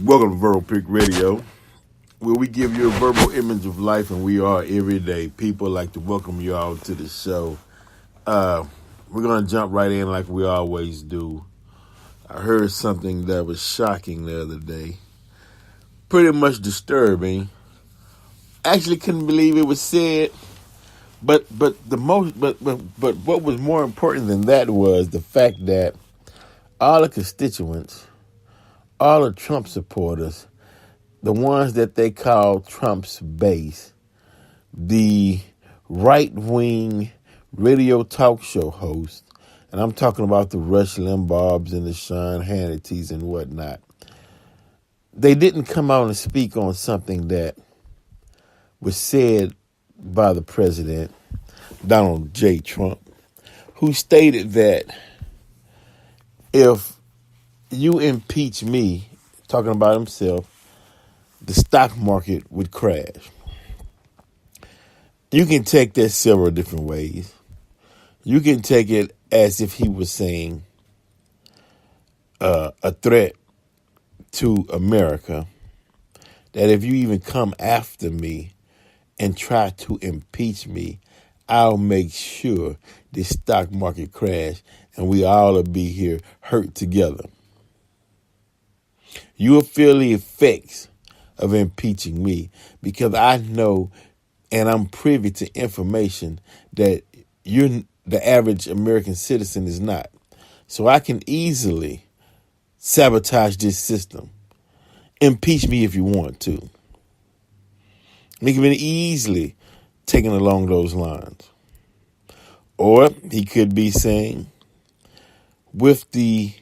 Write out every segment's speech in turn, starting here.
Welcome to Verbal Pick Radio, where we give you a verbal image of life, and we are everyday people. Like to welcome you all to the show. We're going to jump right in like we always do. I heard something that was shocking the other day, pretty much disturbing. Actually, couldn't believe it was said. But what was more important than that was the fact that all the constituents, all the Trump supporters, the ones that they call Trump's base, the right-wing radio talk show hosts, and I'm talking about the Rush Limbaughs and the Sean Hannitys and whatnot, they didn't come out and speak on something that was said by the president, Donald J. Trump, who stated that if you impeach me, talking about himself, the stock market would crash. You can take that several different ways. You can take it as if he was saying a threat to America, that if you even come after me and try to impeach me, I'll make sure the stock market crash and we all will be here hurt together. You will feel the effects of impeaching me because I know and I'm privy to information that the average American citizen is not. So I can easily sabotage this system. Impeach me if you want to. It can be easily taken along those lines. Or he could be saying, with the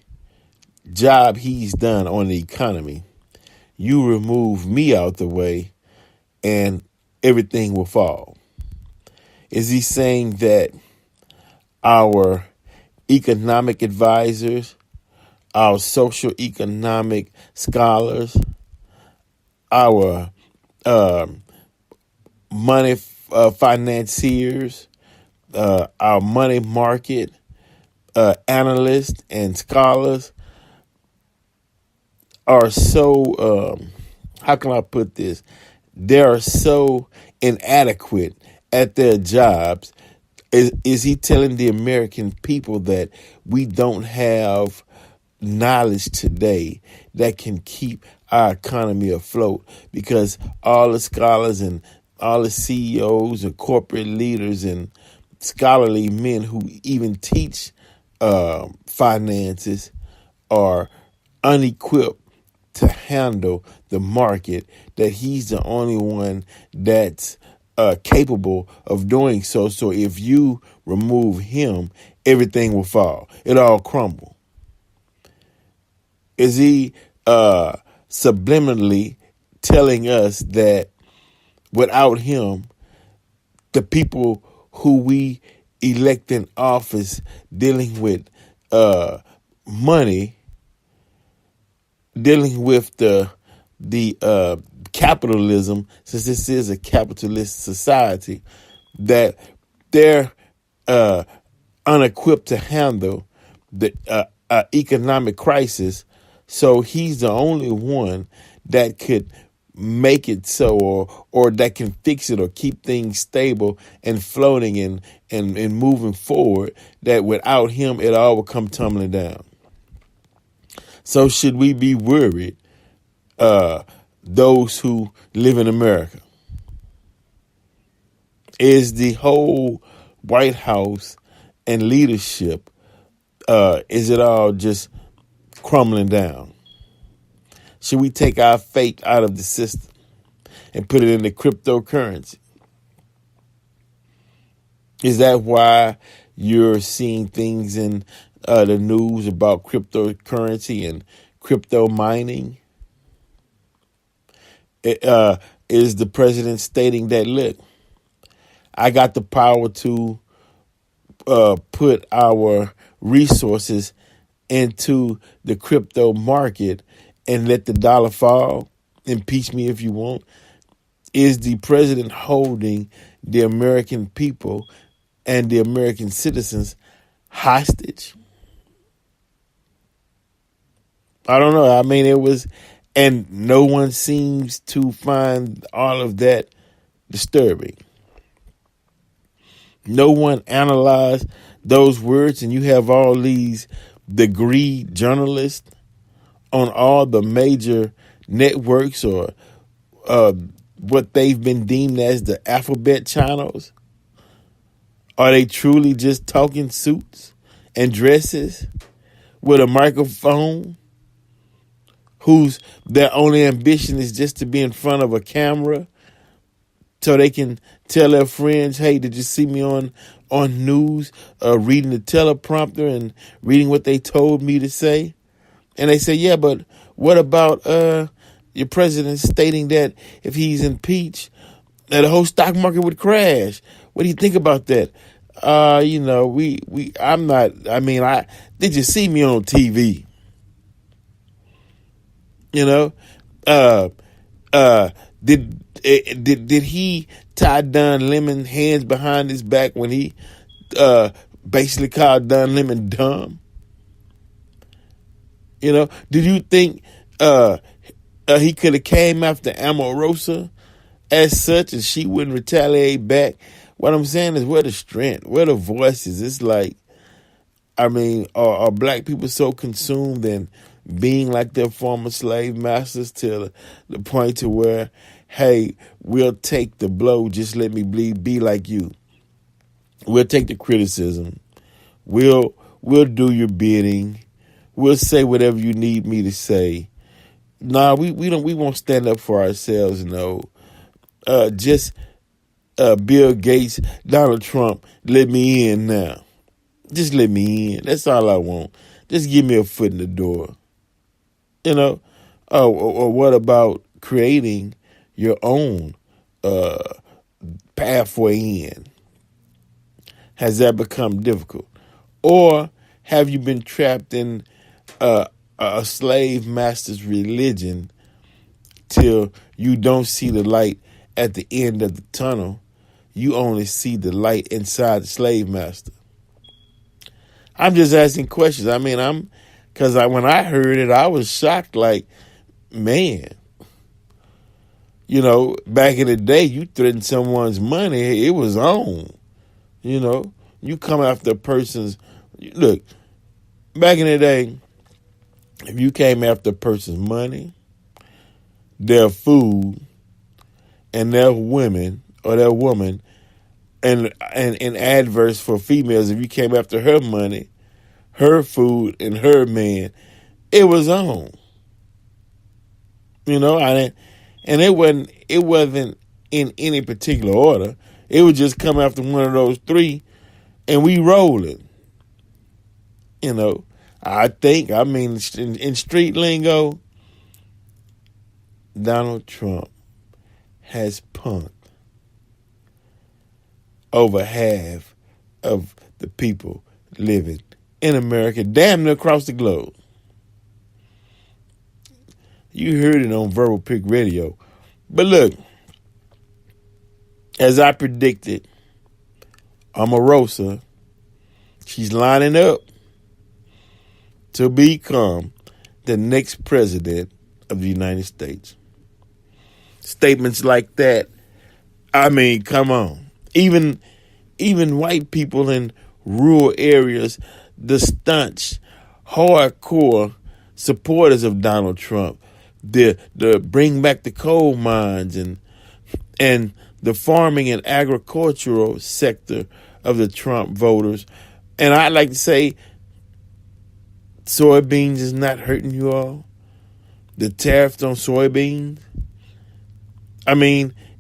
job he's done on the economy, you remove me out the way and everything will fall. Is he saying that our economic advisors, our social economic scholars, our money financiers, our money market analysts and scholars are so, how can I put this? They are so inadequate at their jobs. Is he telling the American people that we don't have knowledge today that can keep our economy afloat because all the scholars and all the CEOs and corporate leaders and scholarly men who even teach finances are unequipped to handle the market, that he's the only one that's capable of doing so. So if you remove him, everything will fall. It'll all crumble. Is he subliminally telling us that without him, the people who we elect in office dealing with money, dealing with the capitalism, since this is a capitalist society, that they're unequipped to handle the economic crisis. So he's the only one that could make it so, or that can fix it or keep things stable and floating and moving forward, that without him, it all will come tumbling down. So should we be worried, those who live in America? Is the whole White House and leadership, is it all just crumbling down? Should we take our fate out of the system and put it into cryptocurrency? Is that why you're seeing things in the news about cryptocurrency and crypto mining? Is the president stating that, look, I got the power to put our resources into the crypto market and let the dollar fall? Impeach me if you want. Is the president holding the American people and the American citizens hostage? I don't know. I mean, it was And no one seems to find all of that disturbing. No one analyzed those words, and you have all these degree journalists on all the major networks or uh, what they've been deemed as the alphabet channels. Are they truly just talking suits and dresses with a microphone whose their only ambition is just to be in front of a camera so they can tell their friends, hey, did you see me on news, reading the teleprompter and reading what they told me to say? And they say, yeah, but what about your president stating that if he's impeached, that the whole stock market would crash? What do you think about that? I'm not, did you see me on TV? You know, uh, did he tie Don Lemon hands behind his back when he basically called Don Lemon dumb? You know, did you think he could have came after Omarosa as such and she wouldn't retaliate back? What I'm saying is, where the strength, where the voices? It's like, are black people so consumed in being like their former slave masters to the point to where, hey, we'll take the blow, just let me be like you. We'll take the criticism. We'll do your bidding. We'll say whatever you need me to say. Nah, we won't stand up for ourselves, no. Just Bill Gates, Donald Trump, let me in now. Just let me in. That's all I want. Just give me a foot in the door. You know? Or what about creating your own pathway in? Has that become difficult? Or have you been trapped in a slave master's religion till you don't see the light at the end of the tunnel? You only see the light inside the slave master. I'm just asking questions. Because when I heard it, I was shocked. Like, man, back in the day, you threatened someone's money, it was on. You come after a person's. Look, back in the day, if you came after a person's money, their food, and their women or their woman, and adverse for females, if you came after her money, her food, and her man, it was on. And it wasn't in any particular order. It would just come after one of those three, and we rolling. I think, in street lingo, Donald Trump has punked over half of the people living in America, damn near across the globe. You heard it on Verbal Pick Radio. But look, as I predicted, Omarosa, she's lining up to become the next president of the United States. Statements like that, come on. Even white people in rural areas, the staunch, hardcore supporters of Donald Trump, the bring back the coal mines and the farming and agricultural sector of the Trump voters. And I'd like to say, soybeans is not hurting you all. The tariffs on soybeans.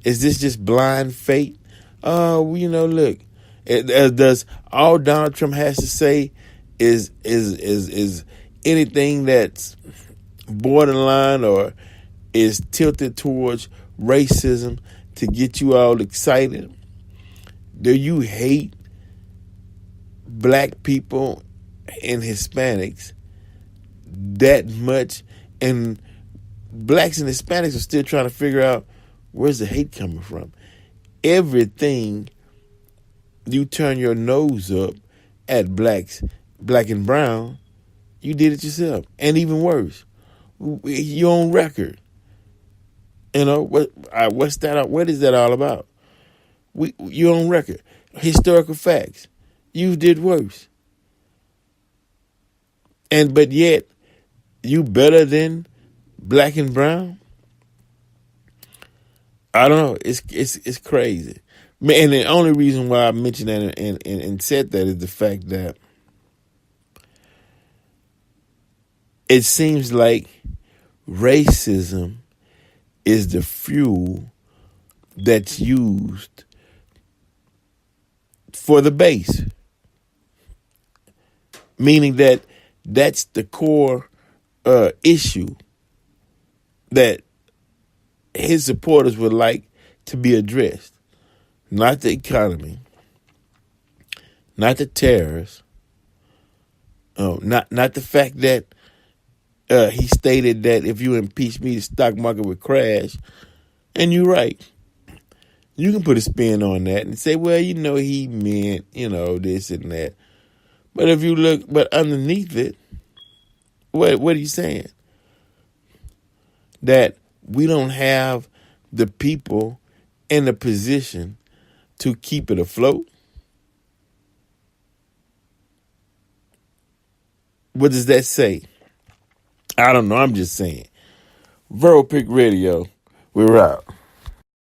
Is this just blind fate? Look, does all Donald Trump has to say is anything that's borderline or is tilted towards racism to get you all excited? Do you hate black people and Hispanics that much? And blacks and Hispanics are still trying to figure out, where's the hate coming from? Everything you turn your nose up at blacks, black and brown, you did it yourself. And even worse, You're on record. You know what's that? What is that all about? You're on record. Historical facts. You did worse, but yet you better than black and brown. I don't know. It's crazy. And the only reason why I mentioned that and said that is the fact that it seems like racism is the fuel that's used for the base, meaning that that's the core issue that his supporters would like to be addressed, not the economy, not the terrorists, not the fact that he stated that if you impeach me, the stock market would crash. And you're right. You can put a spin on that and say, well, he meant, this and that. But if you look, underneath it, what are you saying? That we don't have the people in the position to keep it afloat? What does that say? I don't know. I'm just saying. Verbal Pick Radio. We're out.